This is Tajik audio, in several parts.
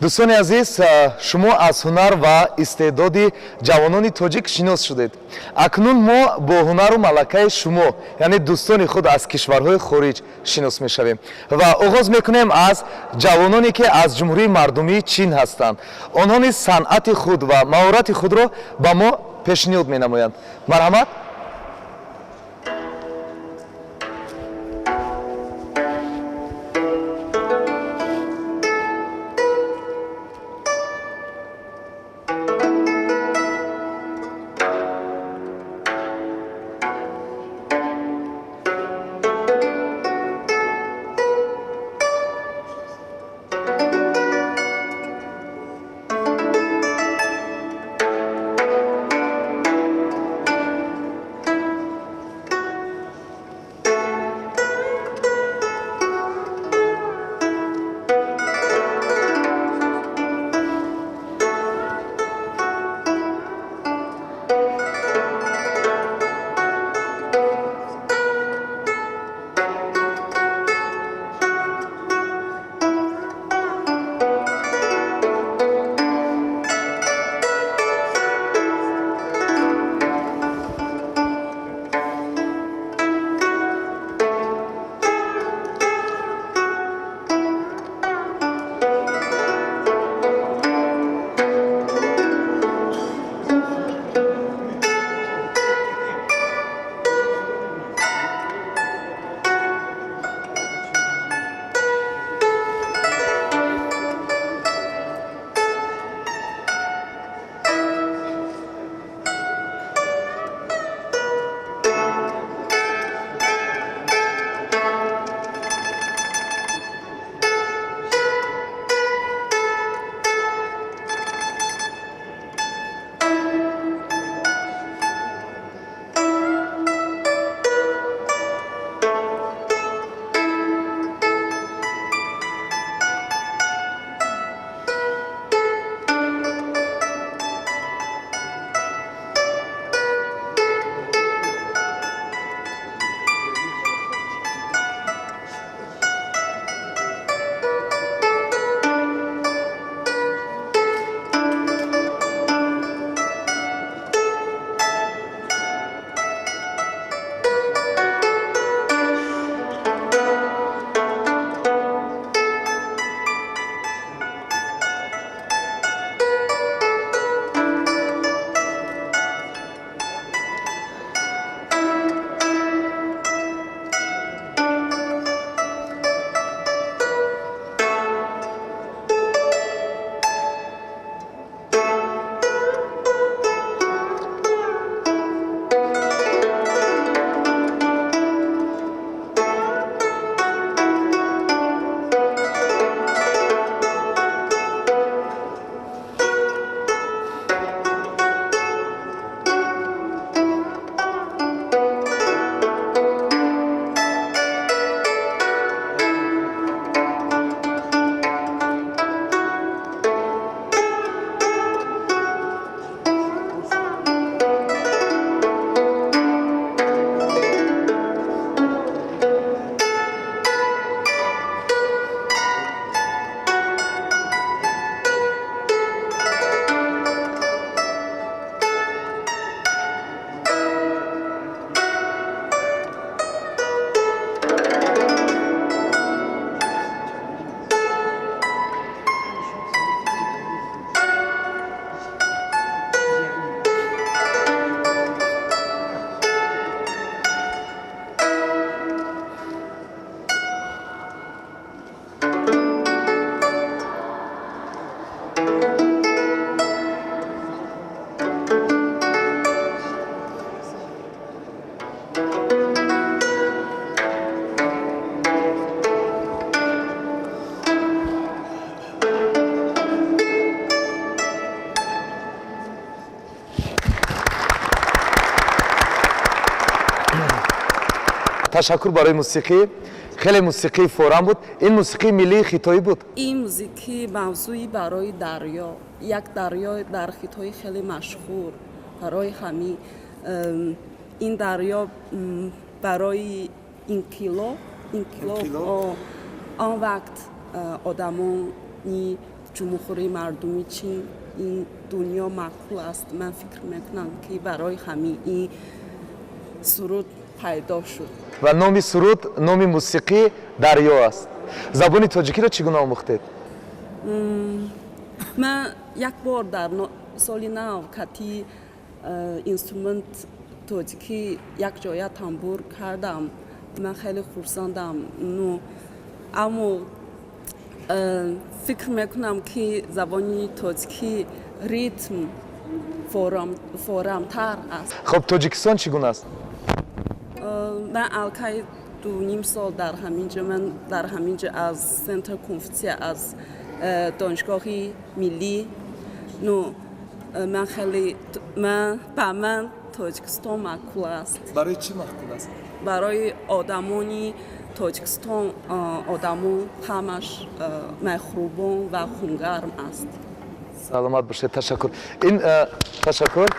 дӯстони азиз, шумо аз ҳунар ва истеъдоди ҷавонони тоҷик шинос шудед. Акнун мо бо ҳунару малакаи шумо, яъне дӯстони худ аз кишварҳои хориҷ шинос мешавем ва оғоз мекунем аз ҷавононе ки аз ҷумҳурии мардумии Чин ҳастанд. онҳо низ санъати худ ва маҳорати худро ба мо пешниҳод менамоянд. марҳамат. ташаккур барои мусиқӣ. хеле мусиқии форам буд. ин мусиқии миллии хитоӣ буд. ин музики мавзӯи барои дарё, як дарё дар хитои хеле машҳур барои ҳамин ин дарё барои инқилоб он вақт одамони ҷумҳурии мардуми чин ин дунё маъқул аст. Ман фикр мекунам ки барои ҳамин ин суруд пайдо шуд. ва номи суруд номи мусиқӣ дарё аст. забони тоҷикиро чӣ гуна омӯхтед? ман як бор дар соли нав кати инструмент тоҷикӣ як ҷоя тамбур кардам. ман хеле хурсандам. аммо фикр мекунам ки забони тоҷикӣ ритм форамтар аст. хоб тоҷикистон чӣ гуна аст? ман алкай 2.5 сол дар ҳаминҷа аз центр конфутсия аз донишгоҳи миллӣ ба ман тоҷикистон маъқул аст. барои чӣ маъқул аст? барои одамони тоҷикистон одамо ҳамаш меҳрубон ва хунгарм аст. саломат бошед. ташаккур. Ташаккур.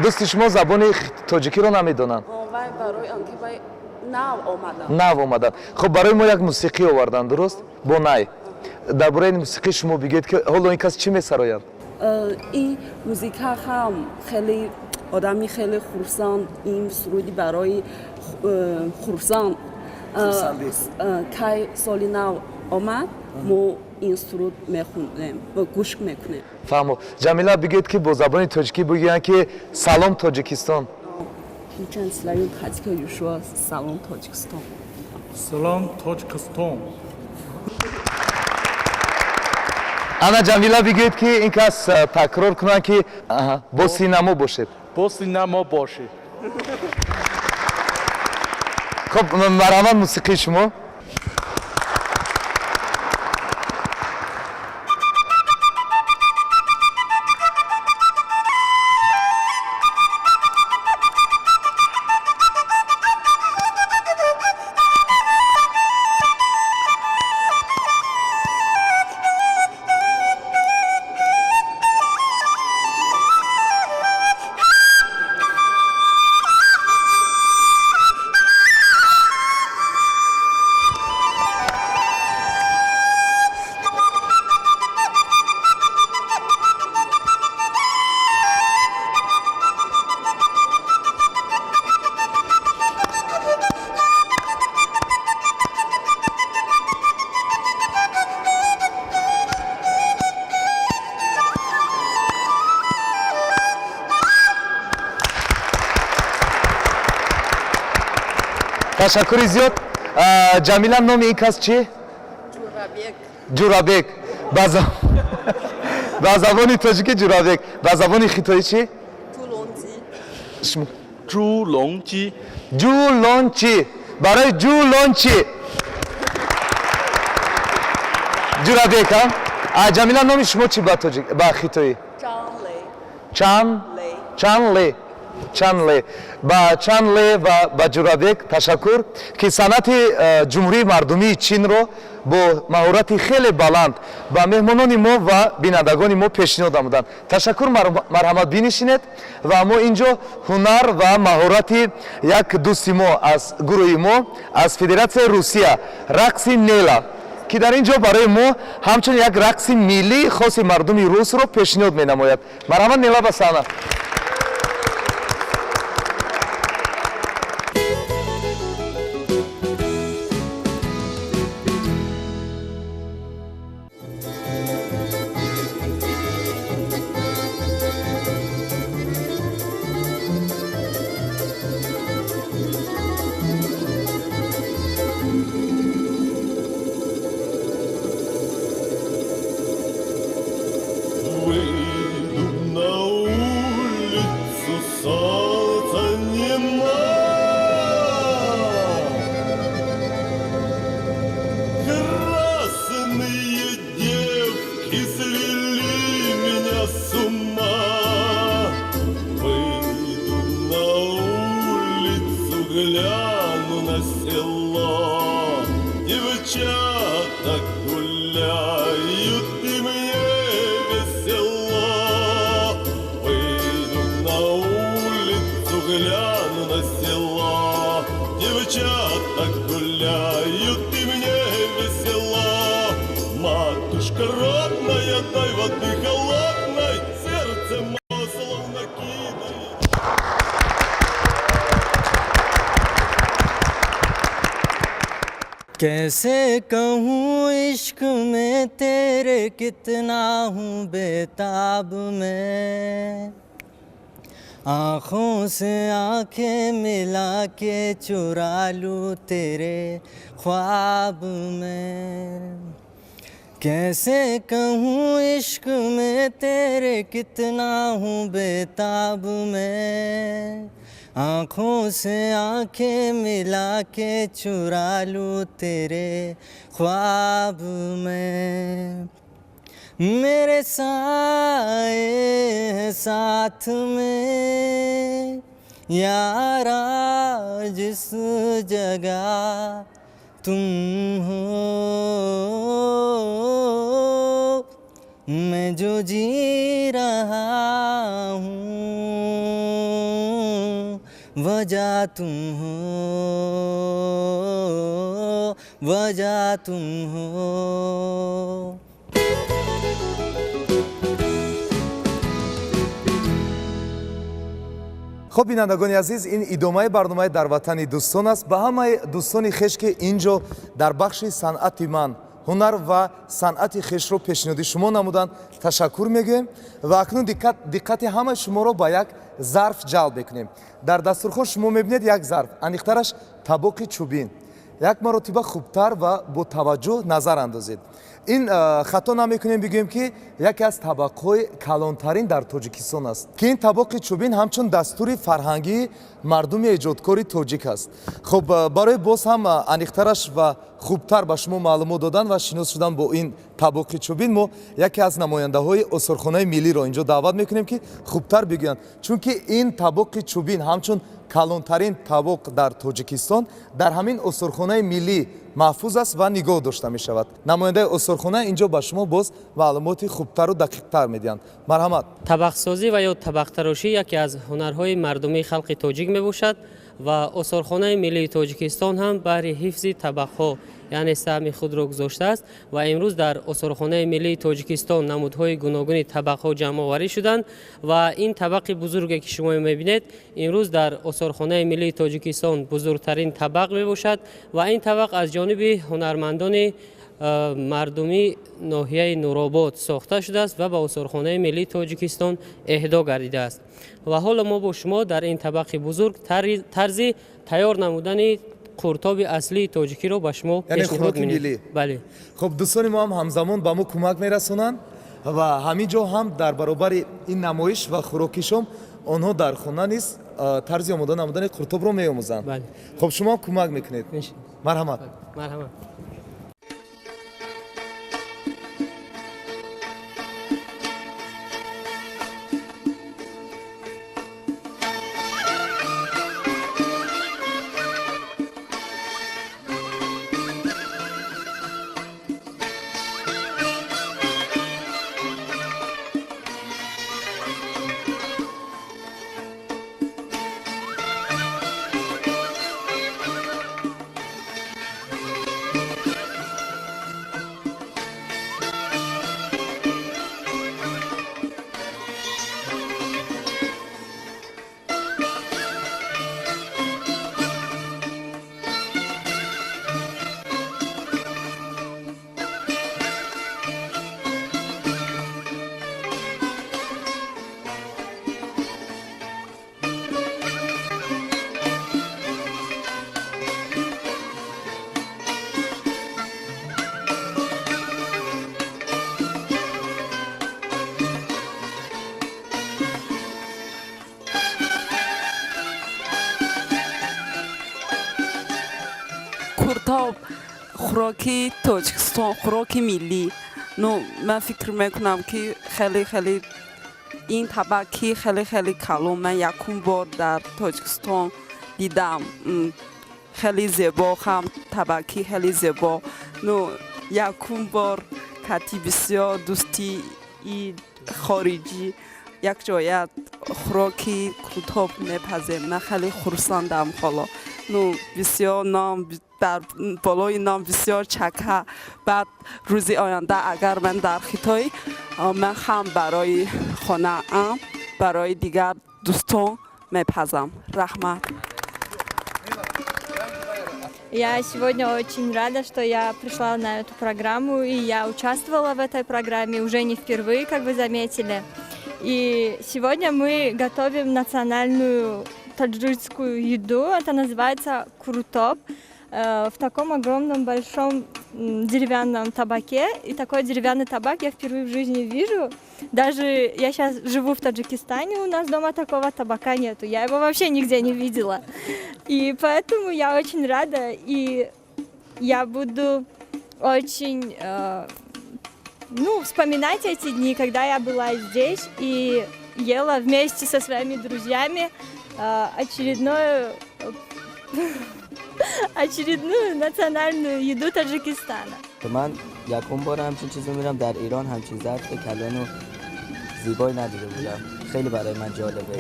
дӯсти шумо забони тоҷикиро намедонанд? вай барои анки вай нав омадан. хоб барои мо як мусиқӣ овардан, дуруст? бо най. дар бораи ин мусиқӣ шумо бигӯед ки ҳоло ин кас чӣ месарояд? ин музика ҳам хеле одами хеле хурсанд. ин суруди барои хурсанд. кай соли нав омад мо ин суруд мехонем ва гӯш мекунем. фаҳмо. ҷамила бигӯед ки бо забони тоҷикӣ бигӯянд ки салом тоҷикистон. Митан славим хатика юшуа салом тоҷикистон. Салом Тоҷикистон. ана ҷамила бигӯед ки ин кас такрор кунанд ки бо синамо бошед. Бо синамо бошед. хоб марҳамат мусиқии шумо. ташаккури зиёд. ҷамила номи ин кас чӣ? ҷурабек. ба забони тоҷикӣ ҷурабек. ба забони хитоӣ чӣ? Ҷулонҷи. ҷулончи. барои ҷулончи. ҷурабек. ҷамила номи шумо чӣ ба хитоӣ? чанле. чанле. ба чанле ва ба ҷурабек ташаккур ки санъати ҷумҳурии мардумии чинро бо маҳорати хеле баланд ба меҳмонони мо ва бинандагони мо пешниҳод намуданд. ташаккур. марҳамат бинишинед ва мо инҷо ҳунар ва маҳорати як дӯсти мо аз гурӯҳи мо аз Федератсияи Русия рақси нела ки дар ин ҷо барои мо ҳамчун як рақси миллии хоси мардуми русро пешниҳод менамояд. марҳамат нела ба саҳна. гляну на село, девчата гуляют, и мне весело. Выйду на улицу, гляну на село, девчата гуляют, и мне весело. воды холодной сердце маслом накидывает. कैसे कहूँ इश्क में तेरे कितना हूँ बेताब मैं आँखों से आँखें मिला के चुरा लूँ तेरे ख्वाब में कैसे कहूँ इश्क में तेरे कितना हूँ बेताब मैं आँखों से आँखें मिला के चुरा लूँ तेरे ख्वाब में मेरे साए हैं साथ में यारा जिस जगह तुम हो मैं जो जी रहा हूँ वजह तुम हो वजह तुम हो خب بینندگان عزیز این ادامه برنامه در وطن دوستان است به همه دوستانی خویش که اینجا در بخش صنعت من هنر و صنعت خویش رو پیشنهادی شما نمودند تشکر میگیم و اکنون دقت همه شما رو به یک ظرف جلب میکنیم در دسترخوان شما میبینید یک ظرف انیخترش طبق چوبین یک مرتبه خوبتر و با توجه نظر اندازید این خطا نمیکنیم بگیم که یکی از طبقهای کلانترین در تاجیکستان است که این طبق چوبین همچون دستور فرهنگی مردم ایجادکاری تاجیک است خب برای باز هم انیخترش و خوبتر به شما معلومات دادن و شناس شدن با این طبق چوبین ما یکی از نماینده های آثارخانه ملی را اینجا دعوت میکنیم که خوبتر بگویند چون که این طبق چوبین همچون کلانترین طبق در تاجیکستان در همین آثارخانه ملی محفوظ است و نگاه داشته می شود نماینده آثارخانه اینجا به شما باز معلومات خوبتر و دقیقتر میدهند مرحمت طبق سازی و یا طبق تراشی یکی از هنرهای مردمی خلق تاجیک می باشد و آثارخانه ملی تاجیکستان هم برای حفظ طبقها یعنی سهم خود را گذاشته است و امروز در آثارخانه ملی تاجیکستان نمودهای گوناگون طبقها جمع آوری شدند و این طبق بزرگی که شما میبینید امروز در آثارخانه ملی تاجیکستان بزرگترین طبق می باشد و این طبق از جانب هنرمندان مردمی ناحیه نورآباد ساخته شده است و به آثارخانه ملی تاجیکستان اهدا گردیده است و حالا ما با شما در این طبق بزرگ طرز تیار نمودن قورتاب اصلی تاجیکی رو به شما پیشنهاد می‌کنیم. بله. خب دوستان ما هم همزمان به ما کمک میرسونند و همینجا هم در برابر این نمایش و خوراکیشون آنها در خانه نیست طرز آماده نمودن قورتاب رو می‌آموزند. بله. خب شما هم کمک میکنید. مرحمت. مرحمت. قورتاب خوراکی تاجیکستان خوراکی ملی نو من فکر میکنم که خیلی این طبقی خیلی کلان من یکم بار در تاجیکستان دیدم خیلی زیبا هم طبقی خیلی زیبا نو یکم بار کتی بسیار دوستی خارجی یک جایت خوراکی قورتاب میپذیم من خیلی خرسندم حالا ну бисёр ном дар болои ном бисёр чака. баъд рӯзи оянда агар ман дар хитой ман ҳам барои хонаам барои дигар дӯстон мепазам. Рахмат. Я сегодня очень рада, что я пришла на эту программу, и я участвовала в этой программе уже не впервые, как вы заметили. И сегодня мы готовим национальную таджикскую еду, это называется куртоп, в таком огромном большом деревянном табаке. И такой деревянный табак я впервые в жизни вижу. Даже я сейчас живу в Таджикистане, у нас дома такого табака нету, я его вообще нигде не видела. И поэтому я очень рада, и я буду очень вспоминать эти дни, когда я была здесь и ела вместе со своими друзьями очередную национальную еду Таджикистана. من یکم بار همچین چیزی میرم در ایران همچین ظرف کلان و زیبایی ندیده بودم. خیلی برای من جالبه.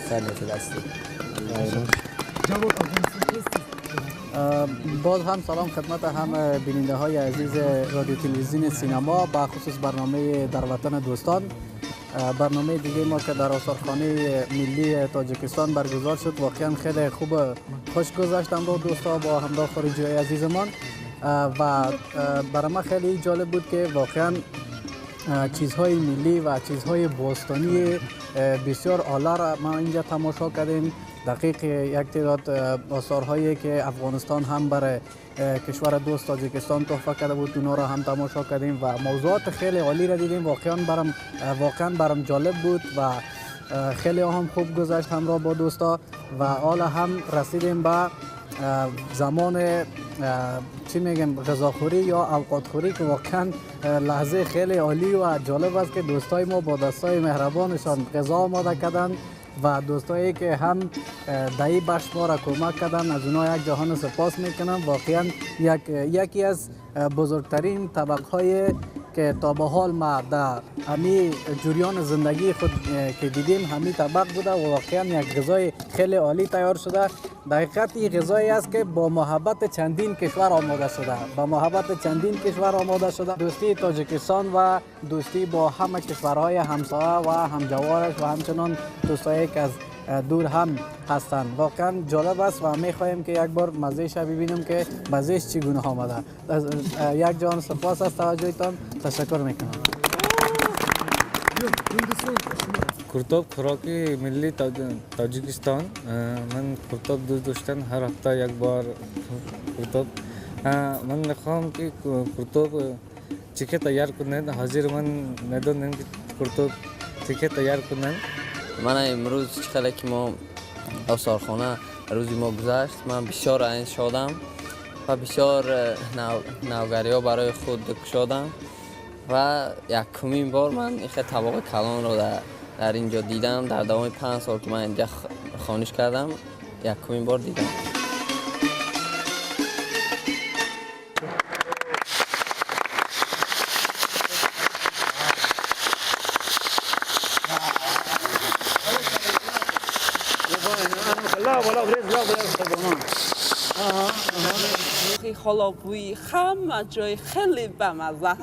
سنت دستی. باز هم سلام خدمت هم بیننده های عزیز رادیو تلویزیون سینما با خصوص برنامه در وطن دوستان. برنامه دیگه ما که در آثارخانه ملی تاجیکستان برگزار شد واقعا خیلی خوب خوش گذشت با دوستا با همراه خارجی های عزیزمان و برای من خیلی جالب بود که واقعا چیزهای ملی و چیزهای باستانی بسیار اعلی را ما اینجا تماشا کردیم. دقیق یک تعداد آثارهایی که افغانستان هم برای کشور دوست تاجیکستان تحفه کرده بود اونا را هم تماشا کردیم و موضوعات خیلی عالی را دیدیم. واقعا برام جالب بود و خیلی هم خوب گذشت همراه با دوستا و حالا هم رسیدیم به زمان چی میگم غذاخوری یا اوقاتخوری که واقعا لحظه خیلی عالی و جالب است که دوستای ما با دستای مهربانشان غذا آماده کردن و دوستایی که هم دایی بخش ما را کمک کردن از اونها یک جهان سپاس میکنم. واقعا یکی از بزرگترین طبقهای که تا به حال ما در همی جریان زندگی خود که دیدیم همین طبق بوده و واقعا یک غذای خیلی عالی تیار شده. دقیقاً این غذایی است که با محبت چندین کشور آماده شده. با محبت چندین کشور آماده شده. دوستی تاجیکستان و دوستی با همه کشورهای همسایه و همجوارش و همچنان دوستایی که از دور هم هستند. واقعا جالب است و می‌خواهیم که یک بار مزه‌اش ببینیم که مزه‌اش چگونه آمده. یک جان سپاس از توجهتان. تشکر میکنم. کورتوب خوراکی ملی تاجیکستان. من کورتوب دوست داشتم هر هفته یک بار کورتوب. من میخوام که کورتوب چیکه تیار کنند. حاضر من ندونم که کورتوب چیکه تیار کنند. من امروز خیلی که ما آثارخانه روزی ما گذشت من بسیار عین شدم و بسیار نوگری ها برای خود کشادم و یکمین بار من این طبق کلان رو در اینجا دیدم. در دوام 5 سال که من اینجا خانش کردم یکمین بار دیدم. حالا بوی همه جای خیلی بمزه.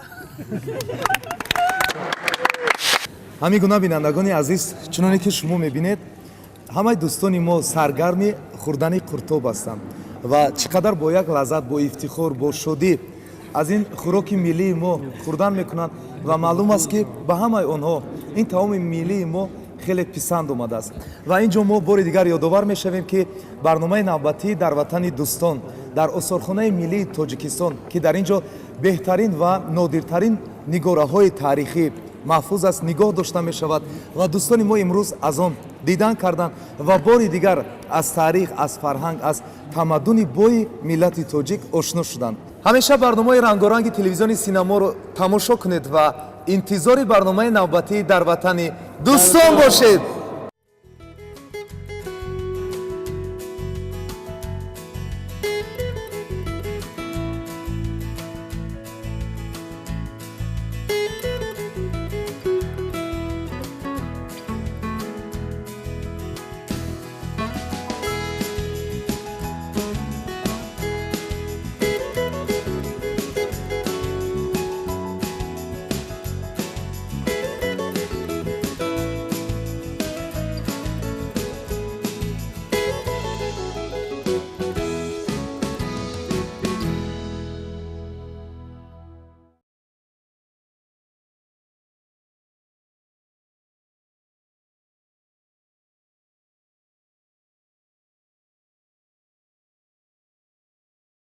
ҳамин гуна бинандагони азиз чуноне ки шумо мебинед ҳамаи дӯстони мо саргарми хӯрдани қуртоб ҳастанд ва чӣ қадар бо як лаззат бо ифтихор бо шодӣ аз ин хӯроки миллии мо хӯрдан мекунанд ва маълум аст ки ба ҳамаи онҳо ин таоми миллии мо хеле писанд омадааст. ва ин ҷо мо бори дигар ёдовар мешавем ки барномаи навбатӣ дар ватани дӯстон дар осорхонаи миллии тоҷикистон ки дар ин ҷо беҳтарин ва нодиртарин нигораҳои таърихӣ маҳфуз аст нигоҳ дошта мешавад ва дӯстони мо имрӯз аз он дидан карданд ва бори дигар аз таърих аз фарҳанг аз тамаддуни бои миллати тоҷик ошно шуданд. ҳамеша барномаи рангоранги телевизиони синаморо тамошо кунед ва интизори барномаи навбатии дар ватани дӯстон бошед.